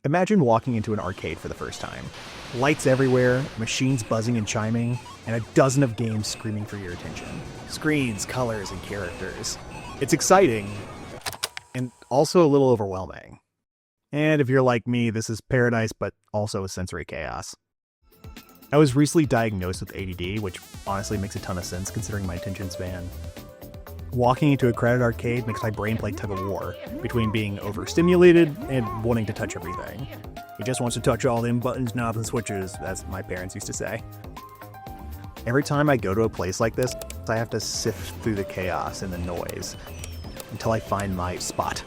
Imagine walking into an arcade for the first time. Lights everywhere, machines buzzing and chiming, and a dozen of games screaming for your attention. Screens, colors, and characters. It's exciting, and also a little overwhelming. And if you're like me, this is paradise, but also a sensory chaos. I was recently diagnosed with ADD, which honestly makes a ton of sense considering my attention span. Walking into a crowded arcade makes my brain play tug-of-war between being overstimulated and wanting to touch everything. He just wants to touch all them buttons, knobs, and switches, as my parents used to say. Every time I go to a place like this, I have to sift through the chaos and the noise until I find my spot.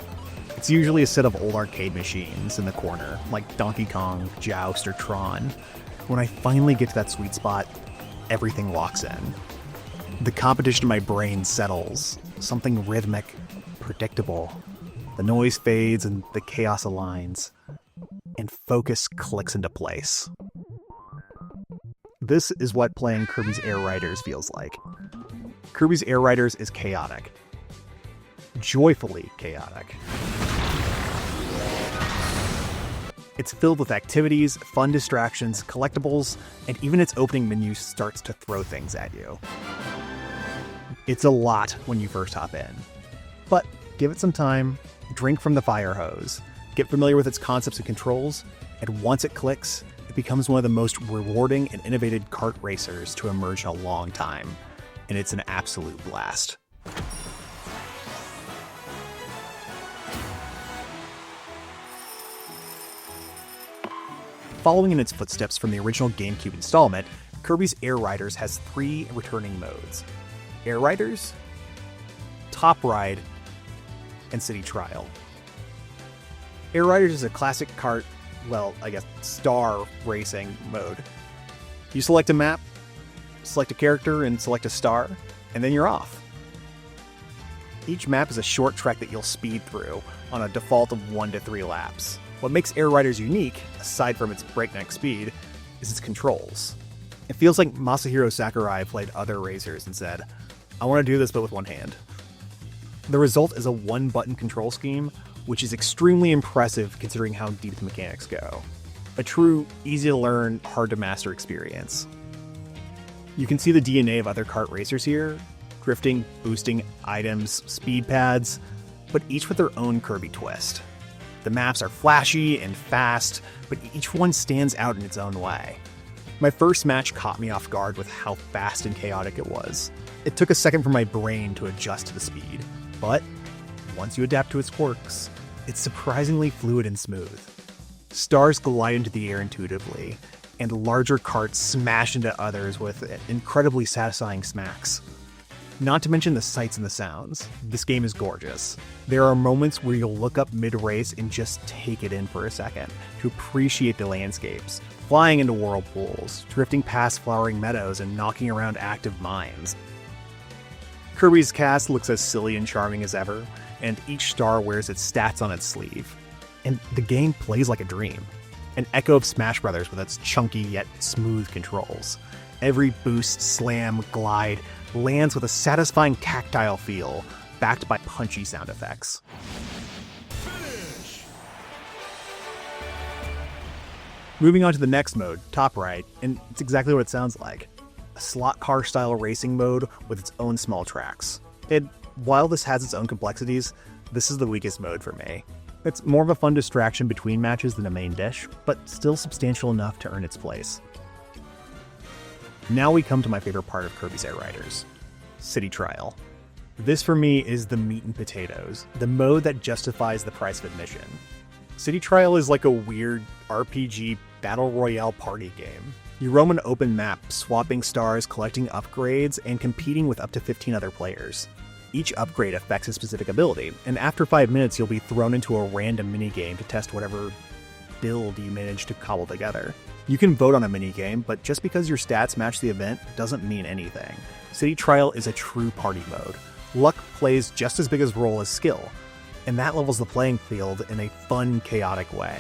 It's usually a set of old arcade machines in the corner, like Donkey Kong, Joust, or Tron. When I finally get to that sweet spot, everything locks in. The competition in my brain settles, something rhythmic, predictable. The noise fades and the chaos aligns, and focus clicks into place. This is what playing Kirby's Air Riders feels like. Kirby's Air Riders is chaotic. Joyfully chaotic. It's filled with activities, fun distractions, collectibles, and even its opening menu starts to throw things at you. It's a lot when you first hop in. But give it some time, drink from the fire hose, get familiar with its concepts and controls, and once it clicks, it becomes one of the most rewarding and innovative kart racers to emerge in a long time. And it's an absolute blast. Following in its footsteps from the original GameCube installment, Kirby's Air Riders has 3 returning modes: Air Riders, Top Ride, and City Trial. Air Riders is a classic kart, star racing mode. You select a map, select a character, and select a star, and then you're off. Each map is a short track that you'll speed through on a default of 1 to 3 laps. What makes Air Riders unique, aside from its breakneck speed, is its controls. It feels like Masahiro Sakurai played other racers and said, "I want to do this but with one hand." The result is a one-button control scheme, which is extremely impressive considering how deep the mechanics go. A true, easy-to-learn, hard-to-master experience. You can see the DNA of other kart racers here: drifting, boosting, items, speed pads, but each with their own Kirby twist. The maps are flashy and fast, but each one stands out in its own way. My first match caught me off guard with how fast and chaotic it was. It took a second for my brain to adjust to the speed, but once you adapt to its quirks, it's surprisingly fluid and smooth. Stars glide into the air intuitively, and larger karts smash into others with incredibly satisfying smacks. Not to mention the sights and the sounds. This game is gorgeous. There are moments where you'll look up mid-race and just take it in for a second to appreciate the landscapes, flying into whirlpools, drifting past flowering meadows, and knocking around active mines. Kirby's cast looks as silly and charming as ever, and each star wears its stats on its sleeve. And the game plays like a dream. An echo of Smash Bros. With its chunky yet smooth controls. Every boost, slam, glide lands with a satisfying tactile feel, backed by punchy sound effects. Finish. Moving on to the next mode, Top Ride, and it's exactly what it sounds like. A slot car style racing mode with its own small tracks. And while this has its own complexities, this is the weakest mode for me. It's more of a fun distraction between matches than a main dish, but still substantial enough to earn its place. Now we come to my favorite part of Kirby's Air Riders, City Trial. This for me is the meat and potatoes, the mode that justifies the price of admission. City Trial is like a weird RPG battle royale party game. You roam an open map, swapping stars, collecting upgrades, and competing with up to 15 other players. Each upgrade affects a specific ability, and after 5 minutes you'll be thrown into a random minigame to test whatever build you manage to cobble together. You can vote on a minigame, but just because your stats match the event doesn't mean anything. City Trial is a true party mode. Luck plays just as big a role as skill, and that levels the playing field in a fun, chaotic way.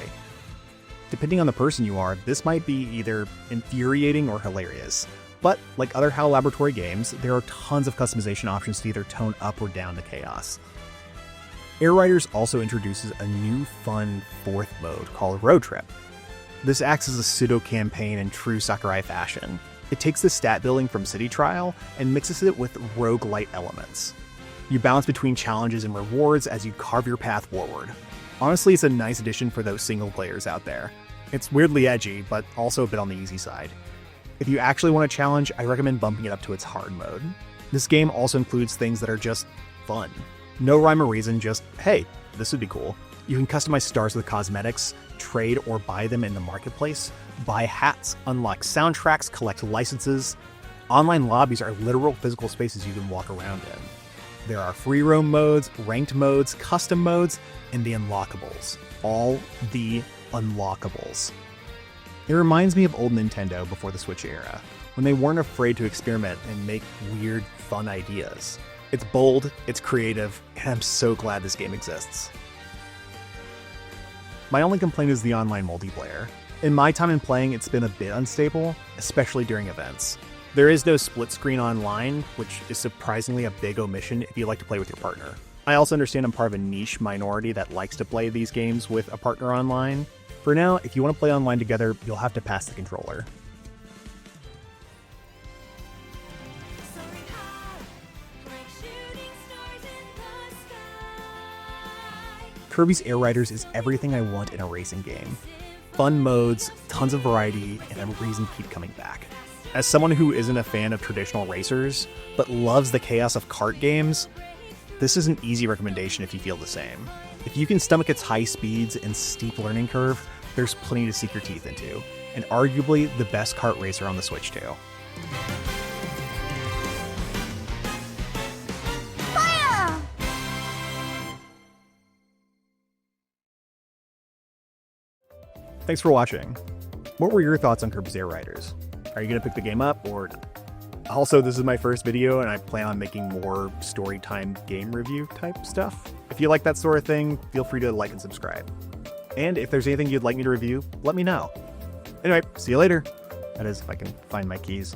Depending on the person you are, this might be either infuriating or hilarious. But, like other HAL Laboratory games, there are tons of customization options to either tone up or down the chaos. Air Riders also introduces a new fun fourth mode called Road Trip. This acts as a pseudo-campaign in true Sakurai fashion. It takes the stat building from City Trial and mixes it with roguelite elements. You balance between challenges and rewards as you carve your path forward. Honestly, it's a nice addition for those single players out there. It's weirdly edgy, but also a bit on the easy side. If you actually want a challenge, I recommend bumping it up to its hard mode. This game also includes things that are just fun. No rhyme or reason, just, hey, this would be cool. You can customize stars with cosmetics, trade or buy them in the marketplace, buy hats, unlock soundtracks, collect licenses. Online lobbies are literal physical spaces you can walk around in. There are free roam modes, ranked modes, custom modes, and the unlockables. All the unlockables. It reminds me of old Nintendo before the Switch era, when they weren't afraid to experiment and make weird, fun ideas. It's bold, it's creative, and I'm so glad this game exists. My only complaint is the online multiplayer. In my time in playing, it's been a bit unstable, especially during events. There is no split screen online, which is surprisingly a big omission if you like to play with your partner. I also understand I'm part of a niche minority that likes to play these games with a partner online. For now, if you want to play online together, you'll have to pass the controller. Kirby's Air Riders is everything I want in a racing game. Fun modes, tons of variety, and a reason to keep coming back. As someone who isn't a fan of traditional racers, but loves the chaos of kart games, this is an easy recommendation if you feel the same. If you can stomach its high speeds and steep learning curve, there's plenty to sink your teeth into, and arguably the best kart racer on the Switch too. Thanks for watching. What were your thoughts on Kirby's Air Riders? Are you going to pick the game up or not? Also, this is my first video and I plan on making more story time game review type stuff. If you like that sort of thing, feel free to like and subscribe. And if there's anything you'd like me to review, let me know. Anyway, see you later. That is, if I can find my keys.